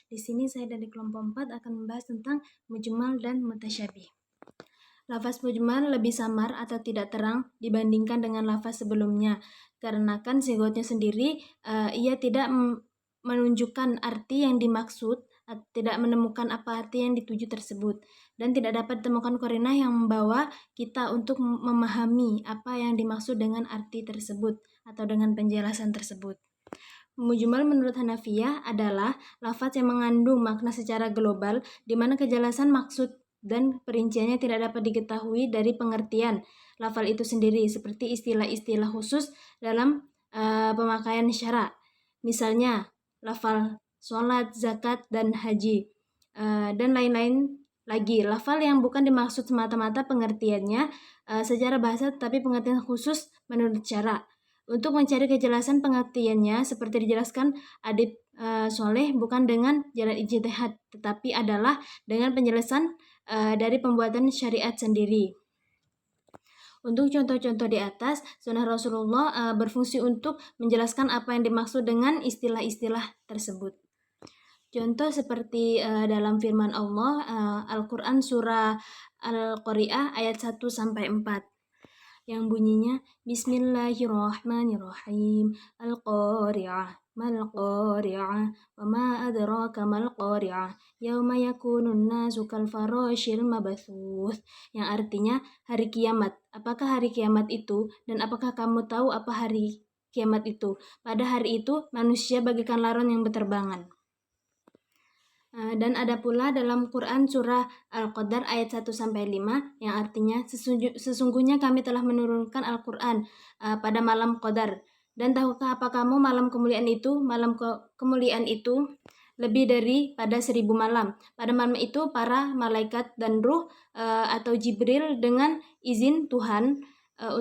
Di sini saya dari kelompok 4 akan membahas tentang mujmal dan mutasyabih. Lafaz mujmal lebih samar atau tidak terang dibandingkan dengan lafaz sebelumnya, karena kan sigotnya sendiri ia tidak menunjukkan arti yang dimaksud, tidak menemukan apa arti yang dituju tersebut, dan tidak dapat ditemukan qarinah yang membawa kita untuk memahami apa yang dimaksud dengan arti tersebut atau dengan penjelasan tersebut. Mujmal menurut Hanafiyah adalah lafaz yang mengandung makna secara global, di mana kejelasan maksud dan perinciannya tidak dapat diketahui dari pengertian lafal itu sendiri, seperti istilah-istilah khusus dalam pemakaian syara. Misalnya, lafal sholat, zakat, dan haji, dan lain-lain lagi. Lafal yang bukan dimaksud semata-mata pengertiannya secara bahasa, tapi pengertian khusus menurut syara. Untuk mencari kejelasan pengertiannya, seperti dijelaskan Adib Soleh, bukan dengan jalan ijtihad, tetapi adalah dengan penjelasan dari pembuatan syariat sendiri. Untuk contoh-contoh di atas, sunnah Rasulullah berfungsi untuk menjelaskan apa yang dimaksud dengan istilah-istilah tersebut. Contoh seperti dalam firman Allah, Al-Quran surah Al-Qari'ah ayat 1-4. Yang bunyinya Bismillahirrahmanirrahim. Al-Qari'ah mal-Qari'ah wa ma adraka mal-Qari'ah yauma yakunun nasu kal farashil mabathuth, yang artinya hari kiamat. Apakah hari kiamat itu, dan apakah kamu tahu apa hari kiamat itu? Pada hari itu manusia bagaikan laron yang berterbangan. Dan ada pula dalam Quran surah Al-Qadar ayat 1-5 yang artinya sesungguhnya kami telah menurunkan Al-Quran pada malam Qadar. Dan tahukah apa kamu malam kemuliaan itu? Malam kemuliaan itu lebih daripada 1000 malam. Pada malam itu para malaikat dan ruh atau Jibril dengan izin Tuhan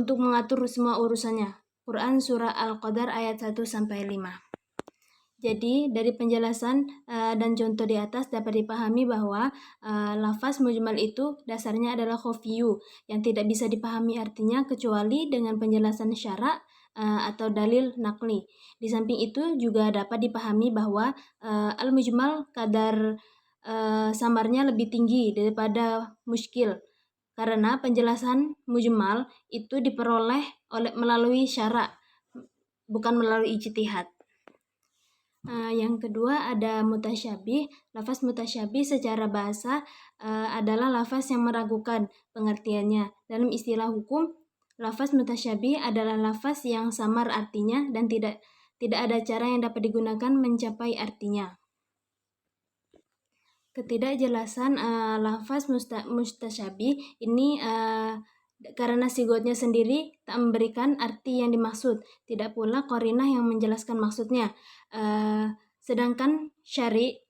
untuk mengatur semua urusannya. Quran surah Al-Qadar ayat 1-5. Jadi dari penjelasan dan contoh di atas dapat dipahami bahwa lafaz mujmal itu dasarnya adalah khofiyu, yang tidak bisa dipahami artinya kecuali dengan penjelasan syara atau dalil nakli. Di samping itu juga dapat dipahami bahwa al-mujmal kadar samarnya lebih tinggi daripada muskil, karena penjelasan mujmal itu diperoleh melalui syara, bukan melalui ijtihad. Yang kedua ada mutasyabih. Lafaz mutasyabih secara bahasa adalah lafaz yang meragukan pengertiannya. Dalam istilah hukum, lafaz mutasyabih adalah lafaz yang samar artinya dan tidak ada cara yang dapat digunakan mencapai artinya. Ketidakjelasan lafaz mustasyabih ini karena sigotnya sendiri tak memberikan arti yang dimaksud, tidak pula qarinah yang menjelaskan maksudnya. Sedangkan syari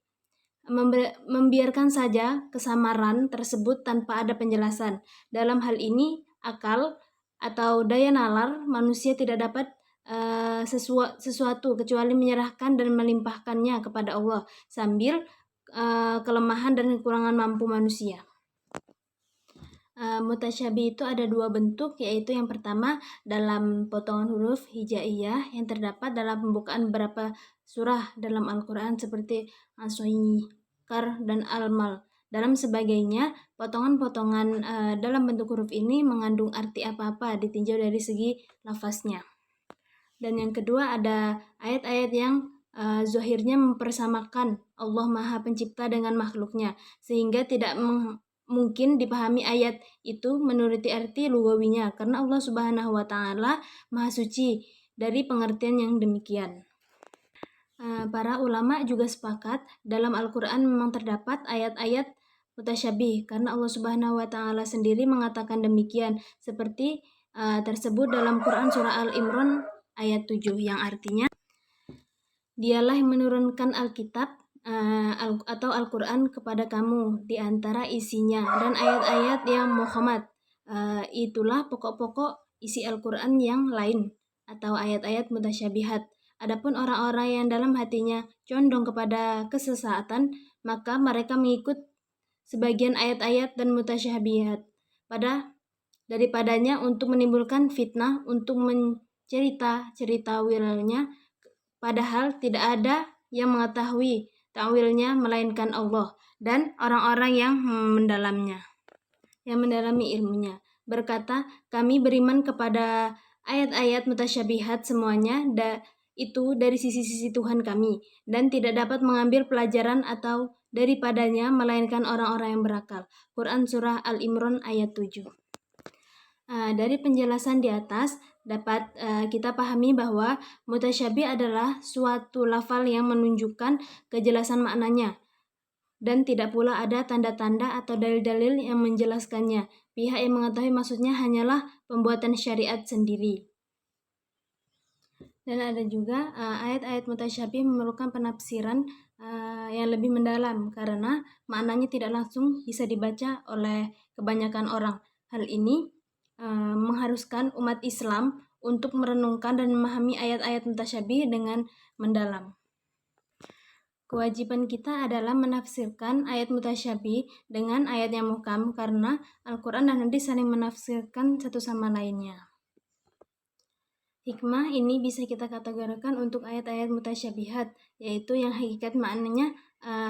membiarkan saja kesamaran tersebut tanpa ada penjelasan. Dalam hal ini, akal atau daya nalar manusia tidak dapat sesuatu kecuali menyerahkan dan melimpahkannya kepada Allah sambil kelemahan dan kekurangan mampu manusia. Mutasyabih itu ada dua bentuk, yaitu yang pertama dalam potongan huruf hijaiyah yang terdapat dalam pembukaan beberapa surah dalam Al-Quran seperti As-Soykar dan Al-Mal. Dalam sebagainya, potongan-potongan dalam bentuk huruf ini mengandung arti apa-apa ditinjau dari segi lafaznya. Dan yang kedua ada ayat-ayat yang zahirnya mempersamakan Allah Maha Pencipta dengan makhluknya, sehingga tidak mungkin dipahami ayat itu menuruti arti lugawinya, karena Allah Subhanahu wa Ta'ala Maha Suci dari pengertian yang demikian. Para ulama juga sepakat dalam Al-Quran memang terdapat ayat-ayat mutasyabih, karena Allah Subhanahu wa Ta'ala sendiri mengatakan demikian, seperti tersebut dalam Quran surah Al-Imran ayat 7, yang artinya Dialah yang menurunkan Alkitab atau Al-Quran kepada kamu di antara isinya dan ayat-ayat yang muhkamat. Itulah pokok-pokok isi Al-Quran yang lain atau ayat-ayat mutasyabihat. Adapun orang-orang yang dalam hatinya condong kepada kesesatan, maka mereka mengikut sebagian ayat-ayat dan mutasyabihat daripadanya untuk menimbulkan fitnah, untuk mencerita wilayahnya, padahal tidak ada yang mengetahui ta'wilnya melainkan Allah dan orang-orang yang mendalami ilmunya. Berkata, kami beriman kepada ayat-ayat mutasyabihat semuanya itu dari sisi-sisi Tuhan kami, dan tidak dapat mengambil pelajaran atau daripadanya melainkan orang-orang yang berakal. Quran Surah Al-Imran ayat 7. Dari penjelasan di atas dapat kita pahami bahwa mutasyabih adalah suatu lafal yang menunjukkan kejelasan maknanya dan tidak pula ada tanda-tanda atau dalil-dalil yang menjelaskannya. Pihak yang mengetahui maksudnya hanyalah pembuatan syariat sendiri. Dan ada juga ayat-ayat mutasyabih memerlukan penafsiran yang lebih mendalam karena maknanya tidak langsung bisa dibaca oleh kebanyakan orang. Hal ini mengharuskan umat Islam untuk merenungkan dan memahami ayat-ayat mutasyabih dengan mendalam. Kewajiban kita adalah menafsirkan ayat mutasyabih dengan ayat yang muhkam karena Al-Quran dan hadis saling menafsirkan satu sama lainnya. Hikmah ini bisa kita kategorikan untuk ayat-ayat mutasyabihat, yaitu yang hakikat maknanya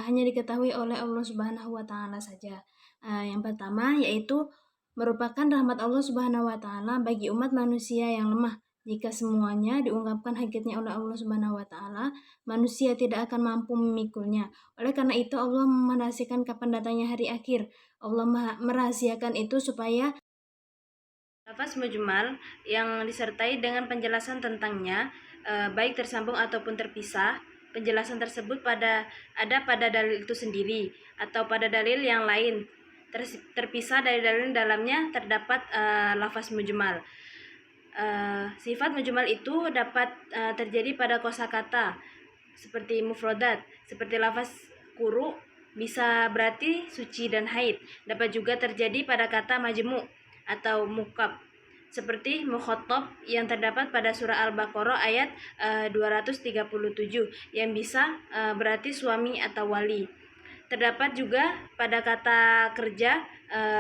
hanya diketahui oleh Allah Subhanahu wa Ta'ala saja. Yang pertama yaitu merupakan rahmat Allah Subhanahu wa Ta'ala bagi umat manusia yang lemah. Jika semuanya diungkapkan hakikatnya oleh Allah Subhanahu wa Ta'ala, manusia tidak akan mampu memikulnya. Oleh karena itu Allah merahasiakan kapan datangnya hari akhir. Allah merahasiakan itu supaya lafaz mujmal yang disertai dengan penjelasan tentangnya baik tersambung ataupun terpisah. Penjelasan tersebut ada pada dalil itu sendiri atau pada dalil yang lain. Terpisah dari dalil dalamnya terdapat lafaz mujmal. Sifat mujmal itu dapat terjadi pada kosakata seperti mufradat, seperti lafaz kuru bisa berarti suci dan haid. Dapat juga terjadi pada kata majmu atau mukab seperti mukhatab yang terdapat pada surah Al-Baqarah ayat 237 yang bisa berarti suami atau wali. Terdapat juga pada kata kerja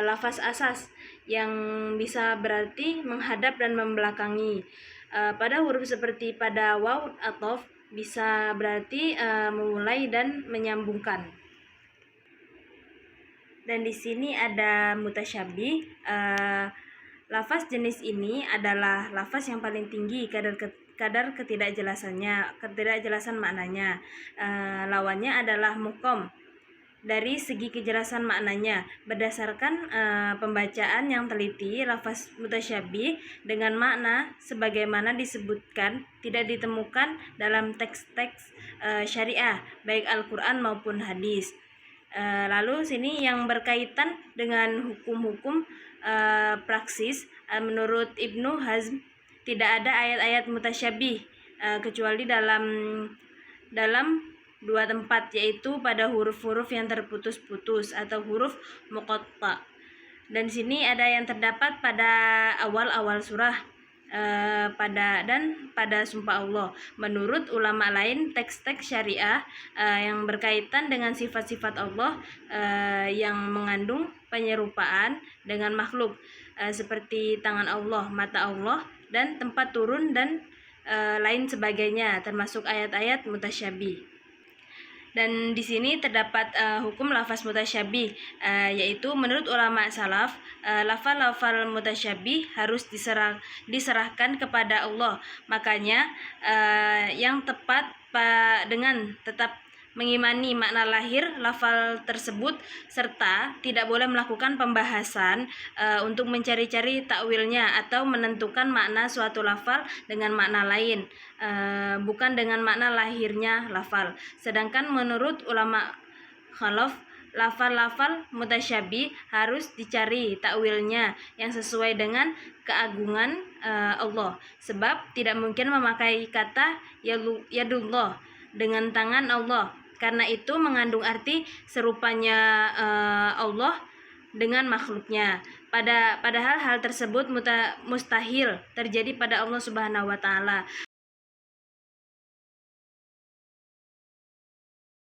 lafaz asas yang bisa berarti menghadap dan membelakangi. Pada huruf seperti pada waw atau bisa berarti memulai dan menyambungkan. Dan di sini ada mutasyabih. Lafaz jenis ini adalah lafaz yang paling tinggi kadar ketidakjelasan maknanya. Lawannya adalah muhkam dari segi kejelasan maknanya. Berdasarkan pembacaan yang teliti, lafaz mutasyabih dengan makna sebagaimana disebutkan tidak ditemukan dalam teks-teks syariah, baik Al-Quran maupun hadis. Lalu sini yang berkaitan dengan hukum-hukum praksis, menurut Ibnu Hazm tidak ada ayat-ayat mutasyabih kecuali dalam dua tempat, yaitu pada huruf-huruf yang terputus-putus atau huruf muqatta. Dan sini ada yang terdapat pada awal-awal surah pada sumpah Allah. Menurut ulama lain, teks-teks syariah yang berkaitan dengan sifat-sifat Allah yang mengandung penyerupaan dengan makhluk seperti tangan Allah, mata Allah, dan tempat turun dan lain sebagainya, termasuk ayat-ayat mutasyabih. Dan di sini terdapat hukum lafaz mutasyabih, yaitu menurut ulama salaf, lafal-lafal mutasyabih harus diserahkan kepada Allah. Makanya yang tepat dengan tetap mengimani makna lahir lafal tersebut serta tidak boleh melakukan pembahasan untuk mencari-cari takwilnya atau menentukan makna suatu lafal dengan makna lain, bukan dengan makna lahirnya lafal. Sedangkan menurut ulama khalaf, lafal-lafal mutasyabih harus dicari takwilnya yang sesuai dengan keagungan Allah, sebab tidak mungkin memakai kata yadullah dengan tangan Allah, karena itu mengandung arti serupanya Allah dengan makhluknya. Padahal hal tersebut mustahil terjadi pada Allah Subhanahu wa Ta'ala.